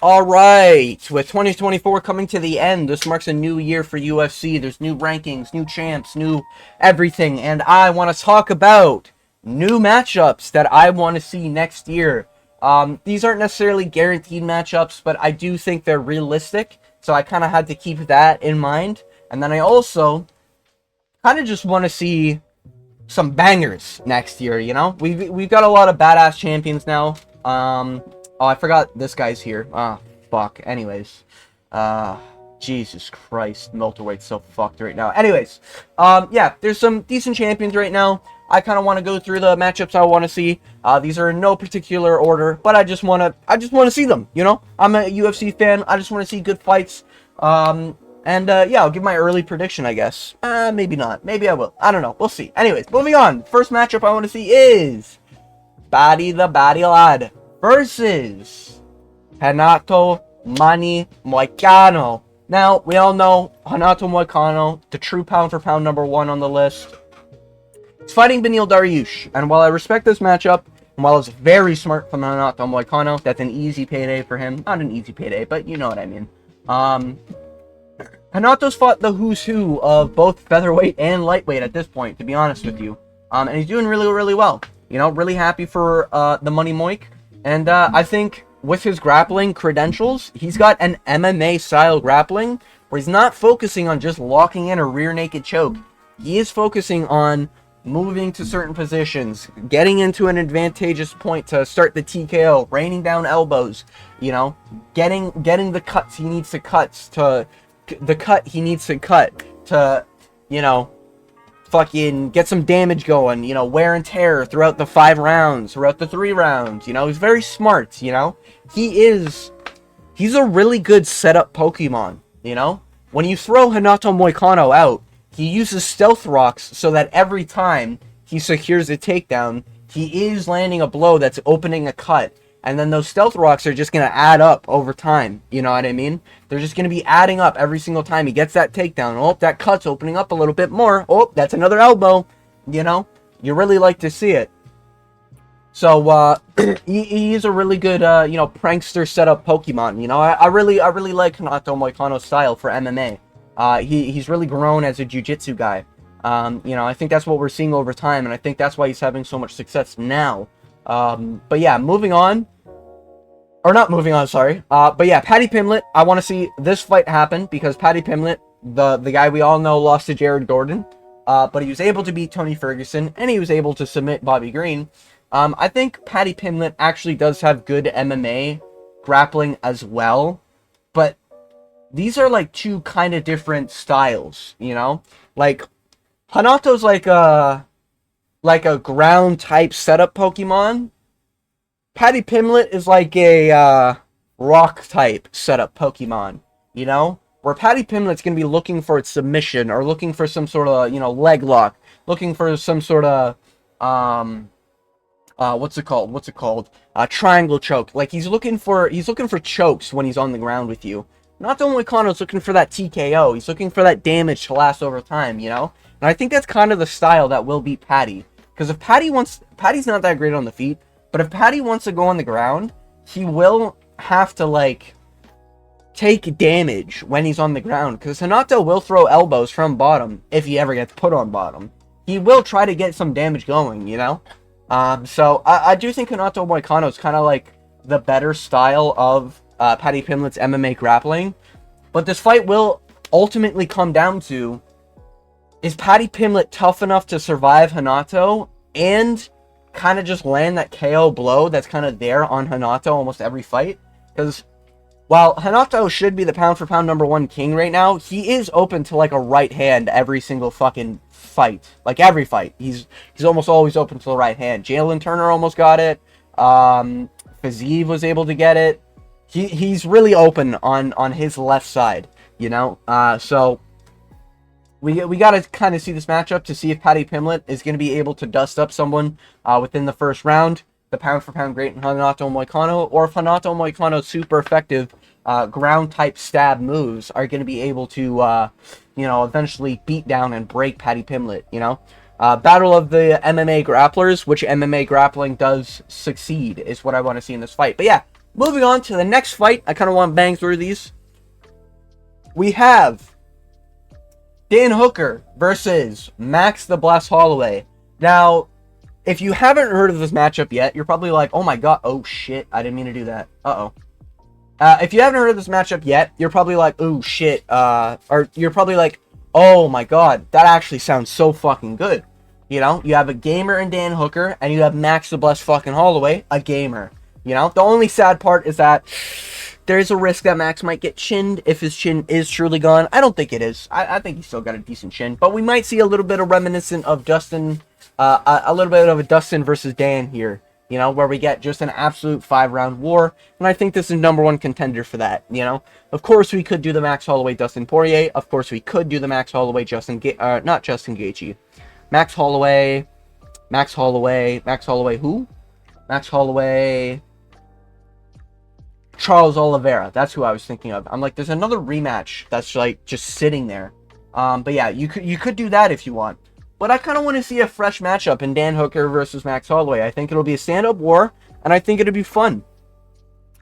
All right, with 2024 coming to the end, this marks a new year for UFC. There's new rankings, new champs, new everything, and I want to talk about new matchups that I want to see next year. These aren't necessarily guaranteed matchups, but I do think they're realistic, so I kind of had to keep that in mind. And then I also kind of just want to see some bangers next year, you know? We've got a lot of badass champions now. Oh, I forgot this guy's here. Ah, fuck. Anyways. Jesus Christ. Welterweight's so fucked right now. Anyways. Yeah, there's some decent champions right now. I kind of want to go through the matchups I want to see. These are in no particular order, but I just want to see them, you know? I'm a UFC fan. I just want to see good fights. Yeah, I'll give my early prediction, I guess. Maybe not. Maybe I will. I don't know. We'll see. Anyways, moving on. First matchup I want to see is Body the Body Lad versus Renato Manny Moicano. Now, we all know Renato Moicano, the true pound-for-pound #1 on the list. He's fighting Beneil Dariush, and while I respect this matchup, and while it's very smart from Renato Moicano, that's an easy payday for him. Not an easy payday, but you know what I mean. Renato's fought the who's who of both featherweight and lightweight at this point, to be honest with you. And he's doing really, really well. You know, really happy for the Money Moik. And I think with his grappling credentials, he's got an MMA-style grappling where he's not focusing on just locking in a rear naked choke. He is focusing on moving to certain positions, getting into an advantageous point to start the TKO, raining down elbows, you know, getting the cuts he needs to cut to, you know, fucking get some damage going, you know, wear and tear throughout the 5 rounds, throughout the 3 rounds, you know, he's very smart, you know, he's a really good setup Pokemon, you know, when you throw Renato Moicano out, he uses stealth rocks so that every time he secures a takedown, he is landing a blow that's opening a cut. And then those stealth rocks are just going to add up over time. You know what I mean? They're just going to be adding up every single time he gets that takedown. Oh, that cut's opening up a little bit more. Oh, that's another elbow. You know? You really like to see it. So, he's a really good, you know, prankster setup Pokemon. You know, I really like Renato Moicano's style for MMA. He's really grown as a jiu-jitsu guy. You know, I think that's what we're seeing over time. And I think that's why he's having so much success now. But yeah, moving on. Or not moving on, sorry. But yeah, Paddy Pimblett, I want to see this fight happen because Paddy Pimblett, the guy we all know, lost to Jared Gordon. But he was able to beat Tony Ferguson, and he was able to submit Bobby Green. I think Paddy Pimblett actually does have good MMA grappling as well. But these are like two kind of different styles, you know? Like, Hanato's like a ground type setup Pokemon. Paddy Pimblett is like a rock type setup Pokemon, you know? Where Paddy Pimblett's going to be looking for its submission or looking for some sort of, you know, leg lock, looking for some sort of what's it called? Triangle choke. Like he's looking for chokes when he's on the ground with you. Not only Moicano's looking for that TKO, he's looking for that damage to last over time, you know? And I think that's kind of the style that will beat Paddy. Because if Paddy's not that great on the feet, but if Paddy wants to go on the ground, he will have to, like, take damage when he's on the ground. Because Renato will throw elbows from bottom if he ever gets put on bottom. He will try to get some damage going, you know? So I do think Renato Moicano is kind of like the better style of Paddy Pimblett's MMA grappling. But this fight will ultimately come down to, is Paddy Pimblett tough enough to survive Renato and kind of just land that KO blow that's kind of there on Renato almost every fight? Because while Renato should be the pound-for-pound #1 king right now, he is open to like a right hand every single fucking fight. Like every fight. He's almost always open to the right hand. Jalen Turner almost got it. Fiziev was able to get it. He's really open on his left side, you know? So we got to kind of see this matchup to see if Paddy Pimblett is going to be able to dust up someone within the first round, the pound-for-pound great Renato Moicano, or if Renato Moicano's super effective ground-type stab moves are going to be able to, you know, eventually beat down and break Paddy Pimblett, you know? Battle of the MMA grapplers, which MMA grappling does succeed, is what I want to see in this fight. But yeah, moving on to the next fight. I kind of want to bang through these. We have Dan Hooker versus Max the Blast Holloway. Now, if you haven't heard of this matchup yet, you're probably like, oh my god, oh shit, I didn't mean to do that. Uh-oh. If you haven't heard of this matchup yet, you're probably like, oh shit, or you're probably like, oh my god, that actually sounds so fucking good. You know, you have a gamer in Dan Hooker, and you have Max the Blessed fucking Holloway, a gamer. You know, the only sad part is that there's a risk that Max might get chinned if his chin is truly gone. I don't think it is. I think he's still got a decent chin, but we might see a little bit of reminiscent of Dustin, a little bit of a Dustin versus Dan here. You know, where we get just an absolute 5-round war, and I think this is #1 contender for that, you know. Of course, we could do the Max Holloway, Dustin Poirier. Of course, we could do the Max Holloway, not Justin Gaethje. Max Holloway who? Max Holloway, Charles Oliveira. That's who I was thinking of. I'm like, there's another rematch that's like just sitting there. But yeah, you could do that if you want. But I kind of want to see a fresh matchup in Dan Hooker versus Max Holloway. I think it'll be a stand-up war, and I think it'll be fun.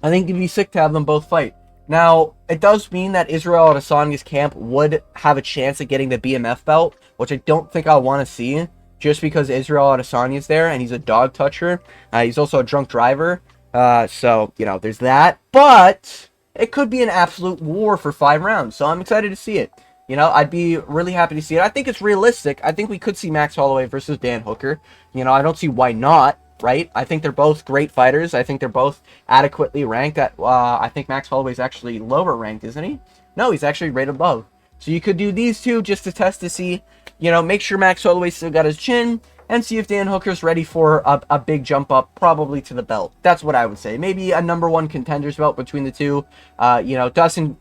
I think it'd be sick to have them both fight. Now, it does mean that Israel Adesanya's camp would have a chance at getting the BMF belt, which I don't think I want to see, just because Israel Adesanya's there, and he's a dog toucher. He's also a drunk driver, so, you know, there's that. But it could be an absolute war for 5 rounds, so I'm excited to see it. You know, I'd be really happy to see it. I think it's realistic. I think we could see Max Holloway versus Dan Hooker. You know, I don't see why not, right? I think they're both great fighters. I think they're both adequately ranked. I think Max Holloway's actually lower ranked, isn't he? No, he's actually right above. So you could do these two just to test to see, you know, make sure Max Holloway still got his chin, and see if Dan Hooker's ready for a big jump up, probably to the belt. That's what I would say. Maybe a #1 contenders belt between the two. You know, Dustin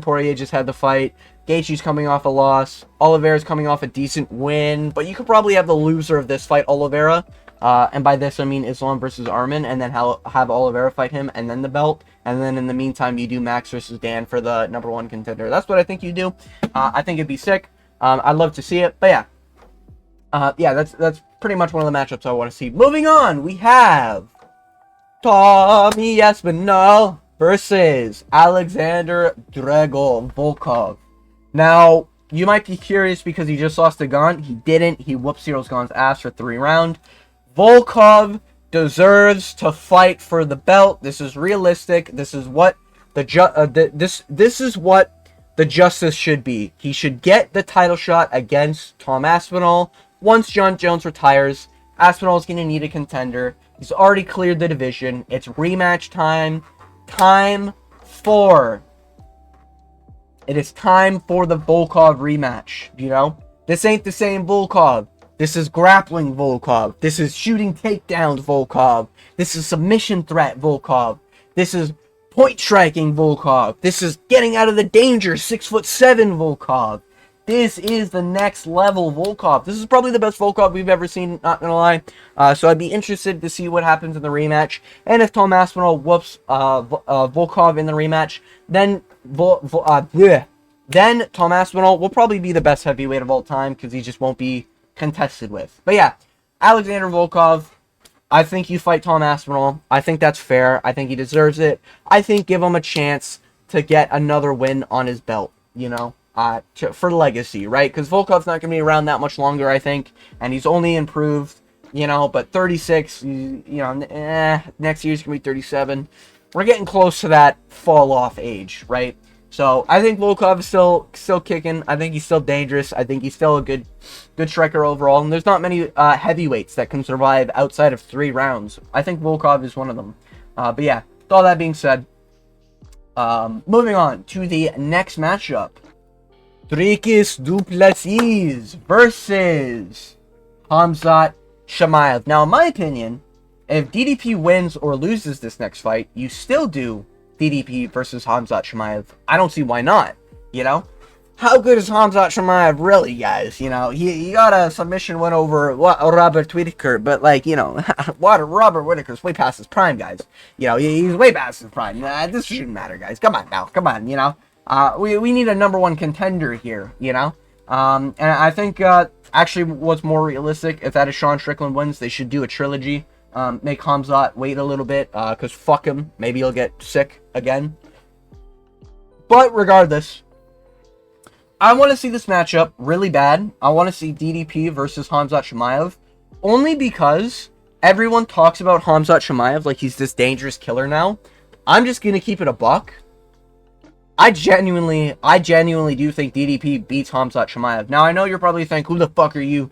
Poirier just had the fight. Gaethje's coming off a loss. Oliveira's coming off a decent win. But you could probably have the loser of this fight Oliveira. And by this, I mean Islam versus Arman. And then have Oliveira fight him and then the belt. And then in the meantime, you do Max versus Dan for the #1 contender. That's what I think you do. I think it'd be sick. I'd love to see it. But yeah. Yeah, that's pretty much one of the matchups I want to see. Moving on, we have Tommy Espinal versus Alexander Drago Volkov. Now, you might be curious because he just lost to Gaunt. He didn't. He whooped Cyril's Gaunt's ass for 3 rounds. Volkov deserves to fight for the belt. This is realistic. This is what this is what the justice should be. He should get the title shot against Tom Aspinall. Once John Jones retires, Aspinall is going to need a contender. He's already cleared the division. It's rematch time. It is time for the Volkov rematch, you know? This ain't the same Volkov. This is grappling Volkov. This is shooting takedowns Volkov. This is submission threat Volkov. This is point striking Volkov. This is getting out of the danger 6'7" Volkov. This is the next level Volkov. This is probably the best Volkov we've ever seen, not gonna lie. So I'd be interested to see what happens in the rematch. And if Tom Aspinall whoops Volkov in the rematch, then Tom Aspinall will probably be the best heavyweight of all time because he just won't be contested with. But yeah, Alexander Volkov, I think you fight Tom Aspinall. I think that's fair. I think he deserves it. I think give him a chance to get another win on his belt, you know? For legacy, right? Because Volkov's not going to be around that much longer, I think, and he's only improved, you know, but 36, you know, next year's going to be 37. We're getting close to that fall-off age, right? So, I think Volkov is still kicking. I think he's still dangerous. I think he's still a good striker overall, and there's not many heavyweights that can survive outside of 3 rounds. I think Volkov is one of them. But yeah, with all that being said, moving on to the next matchup. Dricus du Plessis versus Khamzat Chimaev. Now, in my opinion, if DDP wins or loses this next fight, you still do DDP versus Khamzat Chimaev. I don't see why not, you know? How good is Khamzat Chimaev really, guys? You know, he got a submission win over Robert Whittaker, but, like, you know, Robert Whittaker's way past his prime, guys. You know, he's way past his prime. This shouldn't matter, guys. Come on now. Come on, you know? We need a #1 contender here, you know? And I think, actually, what's more realistic, if that is Sean Strickland wins, they should do a trilogy. make Khamzat wait a little bit, because fuck him. Maybe he'll get sick again. But regardless, I want to see this matchup really bad. I want to see DDP versus Khamzat Chimaev, only because everyone talks about Khamzat Chimaev like he's this dangerous killer now. I'm just gonna keep it a buck. I genuinely do think DDP beats Khamzat Chimaev. Now, I know you're probably thinking, who the fuck are you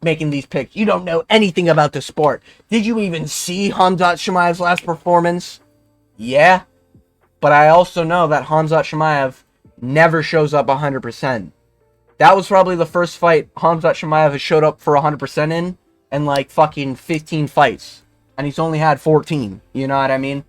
making these picks? You don't know anything about the sport. Did you even see Khamzat Chimaev's last performance? Yeah, but I also know that Khamzat Chimaev never shows up 100%. That was probably the first fight Khamzat Chimaev has showed up for 100% in like fucking 15 fights. And he's only had 14. You know what I mean?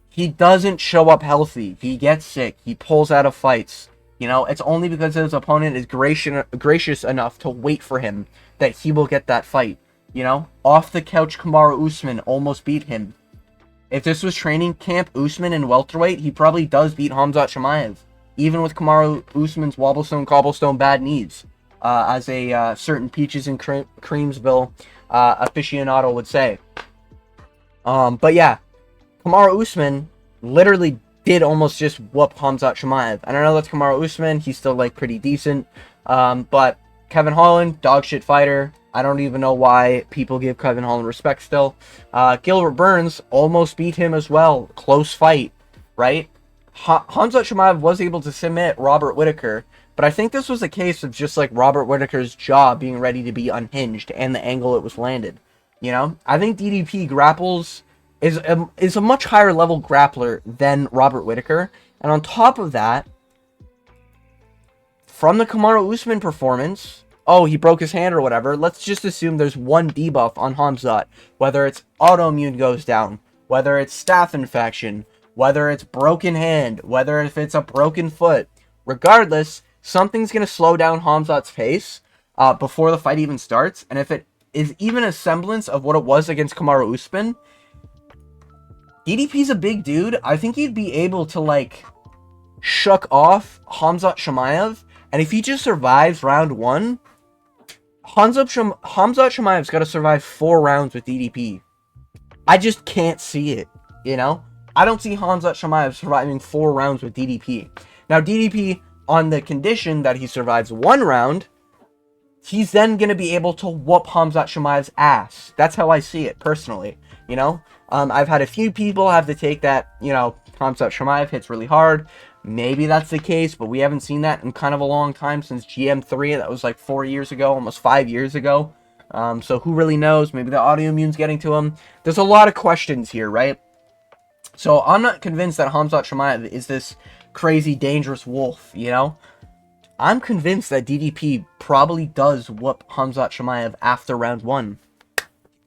He doesn't show up healthy. He gets sick. He pulls out of fights. You know, it's only because his opponent is gracious enough to wait for him that he will get that fight. You know, off the couch, Kamaru Usman almost beat him. If this was training camp Usman in welterweight, he probably does beat Khamzat Chimaev, even with Kamaru Usman's wobblestone, cobblestone bad knees, as a certain Peaches and Creamsville aficionado would say. But yeah, Kamaru Usman literally did almost just whoop Khamzat Chimaev. And I know that's Kamaru Usman. He's still, like, pretty decent. But Kevin Holland, dog shit fighter. I don't even know why people give Kevin Holland respect still. Gilbert Burns almost beat him as well. Close fight, right? Khamzat Chimaev was able to submit Robert Whittaker. But I think this was a case of just, like, Robert Whittaker's jaw being ready to be unhinged and the angle it was landed. You know? I think DDP grapples is a much higher level grappler than Robert Whittaker. And on top of that, from the Kamaru Usman performance, oh, he broke his hand or whatever, let's just assume there's one debuff on Khamzat. Whether it's autoimmune goes down, whether it's staph infection, whether it's broken hand, whether if it's a broken foot. Regardless, something's going to slow down Khamzat's pace before the fight even starts. And if it is even a semblance of what it was against Kamaru Usman, DDP's a big dude. I think he'd be able to, like, shuck off Khamzat Chimaev. And if he just survives round one, Khamzat Chimaev's got to survive 4 rounds with DDP. I just can't see it, you know? I don't see Khamzat Chimaev surviving 4 rounds with DDP. Now, DDP, on the condition that he survives 1 round, he's then going to be able to whoop Khamzat Chimaev's ass. That's how I see it, personally, you know? I've had a few people have to take that, you know, Khamzat Chimaev hits really hard. Maybe that's the case, but we haven't seen that in kind of a long time since GM3. That was like 4 years ago, almost 5 years ago. So who really knows? Maybe the autoimmune's getting to him. There's a lot of questions here, right? So I'm not convinced that Khamzat Chimaev is this crazy, dangerous wolf, you know? I'm convinced that DDP probably does whoop Khamzat Chimaev after round 1.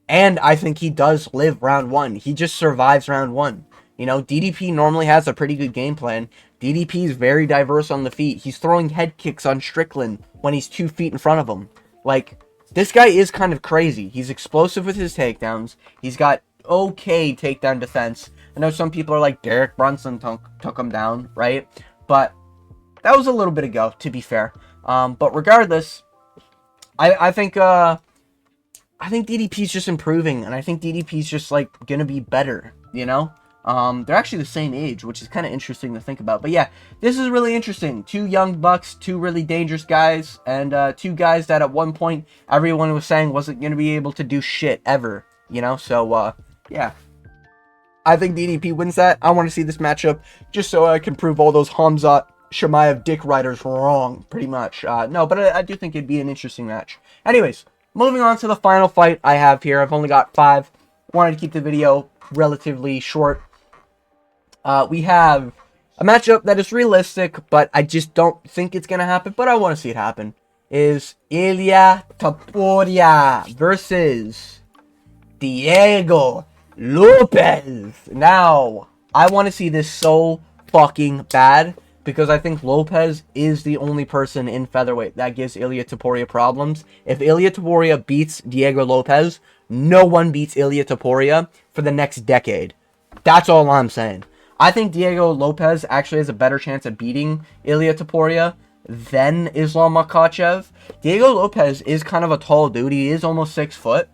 And I think he does live round 1. He just survives round 1. You know, DDP normally has a pretty good game plan. DDP is very diverse on the feet. He's throwing head kicks on Strickland when he's 2 feet in front of him. Like, this guy is kind of crazy. He's explosive with his takedowns. He's got okay takedown defense. I know some people are like, Derek Brunson took him down, right? But that was a little bit ago, to be fair. But regardless, I think DDP's just improving, and I think DDP's just, like, gonna be better, you know? They're actually the same age, which is kind of interesting to think about. But yeah, this is really interesting. 2 young bucks, 2 really dangerous guys, and 2 guys that at one point everyone was saying wasn't gonna be able to do shit ever, you know? So, yeah. I think DDP wins that. I want to see this matchup just so I can prove all those Khamzat Chimaev dick riders wrong, pretty much. No, but I do think it'd be an interesting match. Anyways, moving on to the final fight I have here. I've only got 5. Wanted to keep the video relatively short. We have a matchup that is realistic, but I just don't think it's going to happen, but I want to see it happen. Is Ilia Topuria versus Diego Lopez. Now, I want to see this so fucking bad because I think Lopez is the only person in featherweight that gives Ilia Topuria problems. If Ilia Topuria beats Diego Lopez, no one beats Ilia Topuria for the next decade. That's all I'm saying. I think Diego Lopez actually has a better chance of beating Ilia Topuria than Islam Makhachev. Diego Lopez is kind of a tall dude. He is almost 6 foot.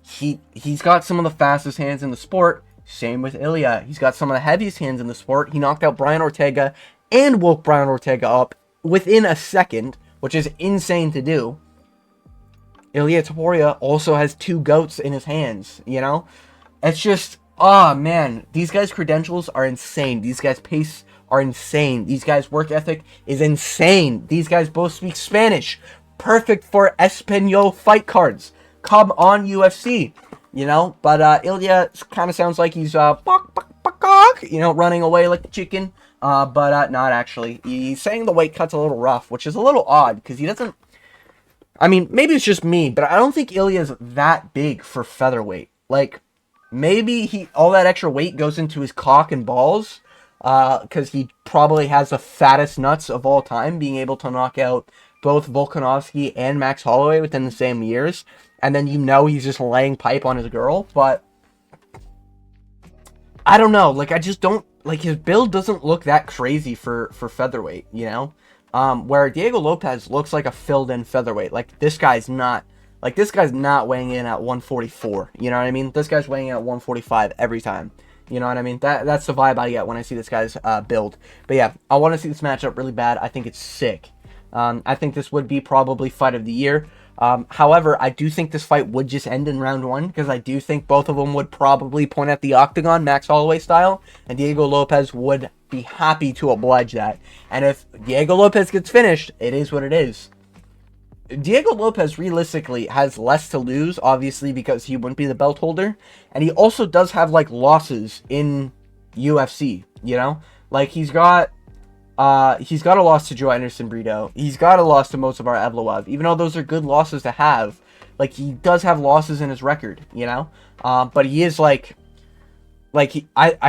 He's got some of the fastest hands in the sport. Same with Ilia. He's got some of the heaviest hands in the sport. He knocked out Brian Ortega and woke Brian Ortega up within a second, which is insane to do. Ilia Topuria also has 2 goats in his hands, you know? It's just, oh man, these guys' credentials are insane. These guys' pace are insane. These guys' work ethic is insane. These guys both speak Spanish. Perfect for Espanol fight cards. Come on, UFC, you know? But Ilia kind of sounds like he's, you know, running away like the chicken. But not actually. He's saying the weight cut's a little rough, which is a little odd, because he doesn't... I mean, maybe it's just me, but I don't think Ilya's that big for featherweight. Like, maybe all that extra weight goes into his cock and balls, because he probably has the fattest nuts of all time, being able to knock out both Volkanovski and Max Holloway within the same years, and then you know he's just laying pipe on his girl, but I don't know, like, I just don't, like, his build doesn't look that crazy for featherweight, you know? Where Diego Lopez looks like a filled-in featherweight. Like, this guy's not weighing in at 144, you know what I mean? This guy's weighing in at 145 every time, you know what I mean? That's the vibe I get when I see this guy's build. But yeah, I want to see this matchup really bad. I think it's sick. I think this would be probably fight of the year. However, I do think this fight would just end in round 1, because I do think both of them would probably point at the octagon, Max Holloway style, and Diego Lopez would be happy to oblige that. And if Diego Lopez gets finished, it is what it is. Diego Lopez realistically has less to lose, obviously, because he wouldn't be the belt holder, and he also does have, like, losses in UFC, you know? Like, he's got a loss to Joe Anderson Brito. He's got a loss to Mozabar Evloev. Even though those are good losses to have, like, he does have losses in his record, you know? But he is, I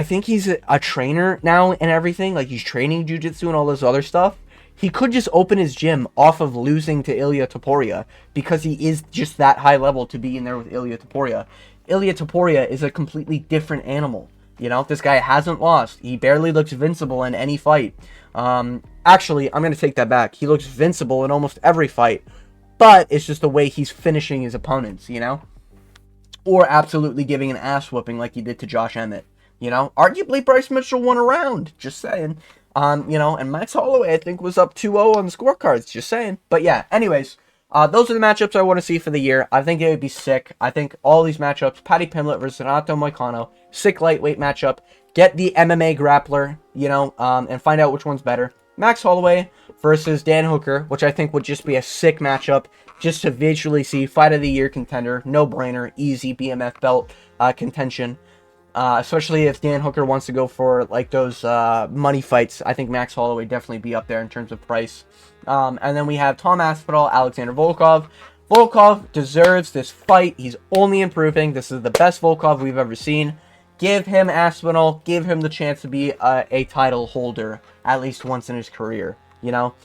think he's a trainer now and everything. Like, he's training jiu-jitsu and all this other stuff. He could just open his gym off of losing to Ilia Topuria, because he is just that high level to be in there with Ilia Topuria. Ilia Topuria is a completely different animal. You know, this guy hasn't lost. He barely looks invincible in any fight. Actually, I'm going to take that back. He looks invincible in almost every fight, but it's just the way he's finishing his opponents, you know? Or absolutely giving an ass whooping like he did to Josh Emmett, you know? Arguably, Bryce Mitchell won a round, just saying. You know, and Max Holloway, I think, was up 2-0 on the scorecards, just saying. But yeah, anyways, those are the matchups I want to see for the year. I think it would be sick. I think all these matchups, Paddy Pimblett versus Renato Moicano, sick lightweight matchup. Get the MMA grappler, you know, and find out which one's better. Max Holloway versus Dan Hooker, which I think would just be a sick matchup, just to visually see fight of the year contender, no-brainer, easy BMF belt contention. Especially if Dan Hooker wants to go for, like, those money fights. I think Max Holloway definitely be up there in terms of price. And then we have Tom Aspinall, Alexander Volkov. Volkov deserves this fight. He's only improving. This is the best Volkov we've ever seen. Give him Aspinall. Give him the chance to be a title holder at least once in his career. You know,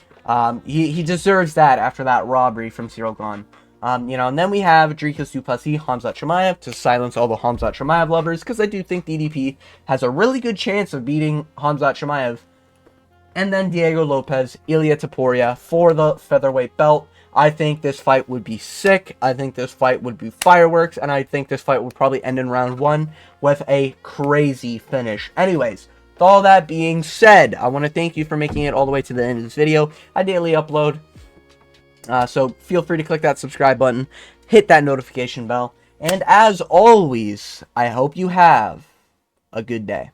he deserves that after that robbery from Cyril Gane. You know, and then we have Dricus du Plessis, Khamzat Chimaev, to silence all the Khamzat Chimaev lovers, because I do think DDP has a really good chance of beating Khamzat Chimaev. And then Diego Lopez, Ilia Topuria for the featherweight belt. I think this fight would be sick. I think this fight would be fireworks, and I think this fight would probably end in round 1 with a crazy finish. Anyways, with all that being said, I want to thank you for making it all the way to the end of this video. I daily upload. So feel free to click that subscribe button, hit that notification bell, and as always, I hope you have a good day.